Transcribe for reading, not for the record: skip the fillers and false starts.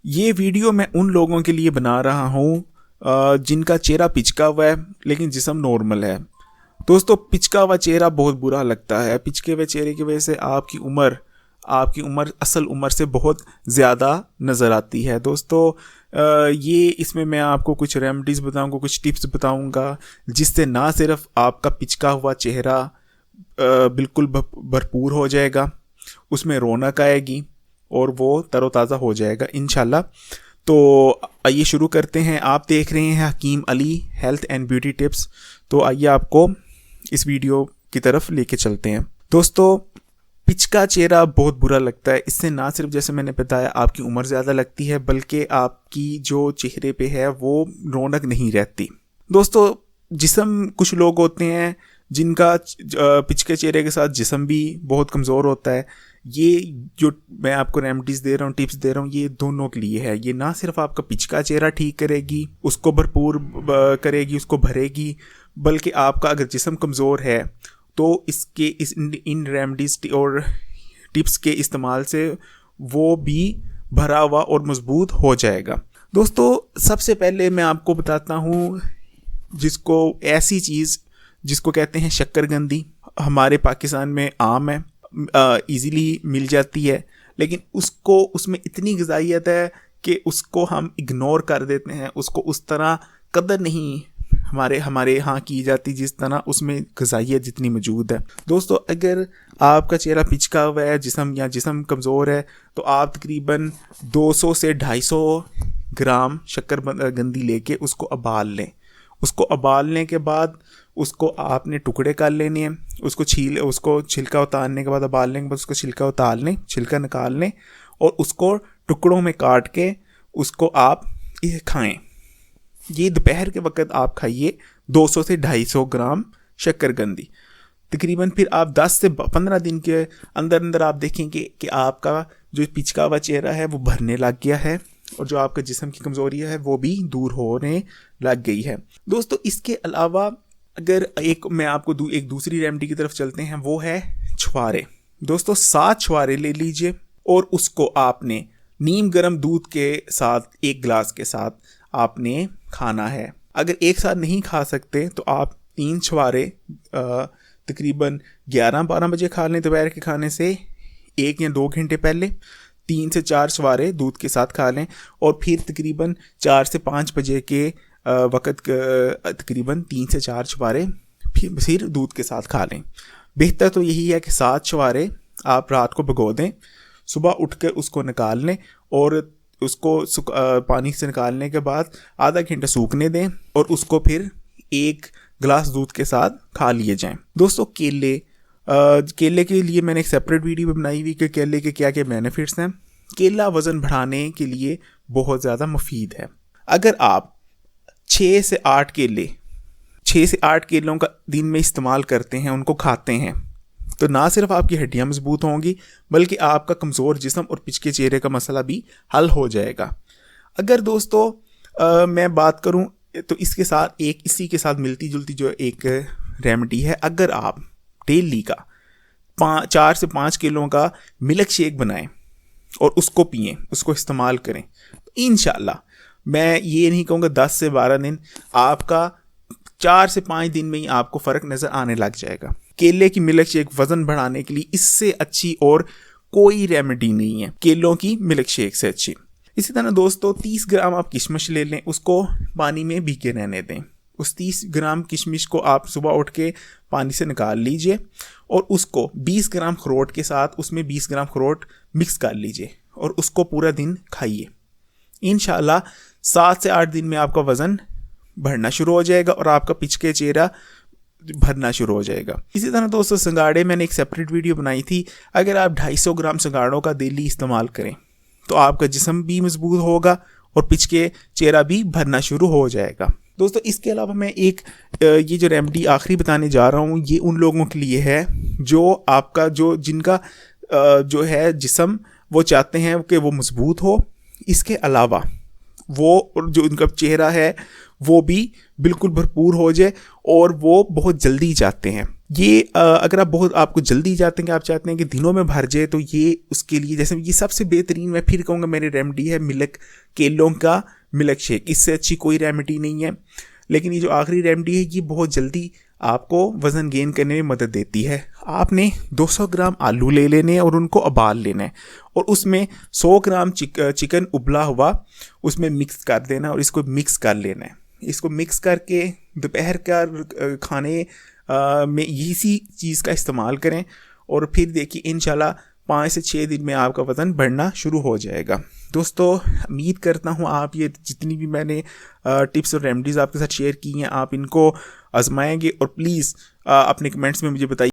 ये वीडियो मैं उन लोगों के लिए बना रहा हूँ जिनका चेहरा पिचका हुआ है लेकिन जिस्म नॉर्मल है। दोस्तों, पिचका हुआ चेहरा बहुत बुरा लगता है। पिचके हुए चेहरे की वजह से आपकी उम्र असल उम्र से बहुत ज़्यादा नज़र आती है। दोस्तों, ये इसमें मैं आपको कुछ रेमेडीज़ बताऊंगा, कुछ टिप्स बताऊंगा जिससे ना सिर्फ आपका पिचका हुआ चेहरा बिल्कुल भरपूर हो जाएगा, उसमें रौनक आएगी और वो तरोताज़ा हो जाएगा इंशाल्लाह। तो आइए शुरू करते हैं। आप देख रहे हैं Hakim Ali health and beauty tips. तो आइए आपको इस वीडियो की तरफ लेके चलते हैं। दोस्तों, पिचका चेहरा बहुत बुरा लगता है। इससे ना सिर्फ जैसे मैंने बताया आपकी उम्र ज़्यादा लगती है, बल्कि आपकी जो चेहरे पे है वो रौनक नहीं रहती। दोस्तों, जिस्म कुछ लोग होते हैं जिनका पिचके चेहरे के साथ जिस्म भी बहुत कमज़ोर होता है। ये जो मैं आपको रेमेडीज़ दे रहा हूँ, टिप्स दे रहा हूँ, ये दोनों के लिए है। ये ना सिर्फ आपका पिचका चेहरा ठीक करेगी, उसको भरपूर करेगी, उसको भरेगी, बल्कि आपका अगर जिस्म कमज़ोर है तो इन रेमेडीज़ और टिप्स के इस्तेमाल से वो भी भरा हुआ और मजबूत हो जाएगा। दोस्तों, सबसे पहले मैं आपको बताता हूँ ऐसी चीज़ जिसको कहते हैं शक्करकंदी। हमारे पाकिस्तान में आम है, इजीली मिल जाती है, लेकिन उसमें इतनी ग़िज़ाइयत है कि उसको हम इग्नोर कर देते हैं। उसको उस तरह कदर नहीं हमारे यहाँ की जाती जिस तरह उसमें ग़िज़ाइयत जितनी मौजूद है। दोस्तों, अगर आपका चेहरा पिचका हुआ है, जिस्म कमज़ोर है, तो आप तकरीबन 200 से 250 ग्राम शक्करकंदी लेके उसको उबाल लें। उसको उबालने के बाद उसको आपने टुकड़े कर लेने हैं। उसको छिलका उतारने के बाद, उबालने के बाद उसको छिलका उतार लें, छिलका निकाल लें और उसको टुकड़ों में काट के उसको आप खाएं। ये दोपहर के वक्त आप खाइए 200 से 250 ग्राम शक्करकंदी। तकरीबन फिर आप 10 से 15 दिन के अंदर अंदर आप देखेंगे कि आपका जो पिचका हुआ चेहरा है वो भरने लग गया है और जो आपका जिस्म की कमज़ोरी है वो भी दूर होने लग गई है। दोस्तों, इसके अलावा अगर मैं आपको एक दूसरी रेमेडी की तरफ चलते हैं, वो है छुहारे। दोस्तों, 7 छुहारे ले लीजिए और उसको आपने नीम गर्म दूध के साथ 1 गिलास के साथ आपने खाना है। अगर एक साथ नहीं खा सकते तो आप 3 छुहारे तकरीबन 11-12 बजे खा लें। दोपहर के खाने से 1 या 2 घंटे पहले 3 से 4 छुहारे दूध के साथ खा लें और फिर तकरीबन 4 से 5 बजे के वक़्त तकरीबन 3 से 4 छुहारे फिर दूध के साथ खा लें। बेहतर तो यही है कि 7 छुहारे आप रात को भिगो दें, सुबह उठ कर उसको निकाल लें और उसको पानी से निकालने के बाद आधा घंटा सूखने दें और उसको फिर 1 गिलास दूध के साथ खा लिए जाएं। दोस्तों, केले के लिए मैंने एक सेपरेट वीडियो बनाई हुई कि केले के क्या क्या बेनिफिट्स हैं। केला वज़न बढ़ाने के लिए बहुत ज़्यादा मुफीद है। अगर आप 6 से 8 केलों का दिन में इस्तेमाल करते हैं, उनको खाते हैं, तो ना सिर्फ आपकी हड्डियां मजबूत होंगी बल्कि आपका कमज़ोर जिस्म और पिचके चेहरे का मसला भी हल हो जाएगा। अगर दोस्तों मैं बात करूं तो इसी के साथ मिलती जुलती जो एक रेमेडी है, अगर आप डेली का 4 से 5 किलो का मिल्क शेक बनाएं और उसको पिएं, उसको इस्तेमाल करें, तो इंशाल्लाह मैं ये नहीं कहूँगा 10 से 12 दिन, आपका 4 से 5 दिन में ही आपको फ़र्क नज़र आने लग जाएगा। केले की मिल्क शेक वज़न बढ़ाने के लिए इससे अच्छी और कोई रेमेडी नहीं है, केलों की मिल्क शेक से अच्छी। इसी तरह दोस्तों, 30 ग्राम आप किशमिश ले लें, उसको पानी में भीगे रहने दें। उस 30 ग्राम किशमिश को आप सुबह उठ के पानी से निकाल लीजिए और उसको 20 ग्राम अखरोट के साथ उसमें 20 ग्राम अखरोट मिक्स कर लीजिए और उसको पूरा दिन खाइए। इंशाल्लाह 7 से 8 दिन में आपका वज़न बढ़ना शुरू हो जाएगा और आपका पिचके चेहरा भरना शुरू हो जाएगा। इसी तरह दोस्तों, सिंगाड़े मैंने एक सेपरेट वीडियो बनाई थी। अगर आप 250 ग्राम सिंगाड़ों का डेली इस्तेमाल करें तो आपका जिस्म भी मजबूत होगा और पिचके चेहरा भी भरना शुरू हो जाएगा। दोस्तों, इसके अलावा मैं ये जो रेमेडी आखिरी बताने जा रहा हूँ, ये उन लोगों के लिए है जिनका जो है जिस्म वो चाहते हैं कि वो मजबूत हो। इसके अलावा वो जो उनका चेहरा है वो भी बिल्कुल भरपूर हो जाए और वो बहुत जल्दी चाहते हैं। ये अगर आप बहुत आपको जल्दी जाते हैं कि आप चाहते हैं कि दिनों में भर जाए, तो ये उसके लिए जैसे ये सबसे बेहतरीन मैं फिर कहूँगा मेरी रेमेडी है मिल्क, केलों का मिल्क शेक। इससे अच्छी कोई रेमेडी नहीं है। लेकिन ये जो आखिरी रेमेडी है ये बहुत जल्दी आपको वज़न गेन करने में मदद देती है। आपने 200 ग्राम आलू ले लेने हैं और उनको उबाल लेना है, और उसमें 100 ग्राम चिकन उबला हुआ उसमें मिक्स कर देना और इसको मिक्स कर लेना है। इसको मिक्स करके दोपहर का खाने में इसी चीज़ का इस्तेमाल करें, और फिर देखिए इंशाल्लाह 5 से 6 दिन में आपका वज़न बढ़ना शुरू हो जाएगा। दोस्तों उम्मीद करता हूँ आप ये जितनी भी मैंने टिप्स और रेमेडीज़ आपके साथ शेयर की हैं आप इनको आजमाएंगे, और प्लीज़ अपने कमेंट्स में मुझे बताइए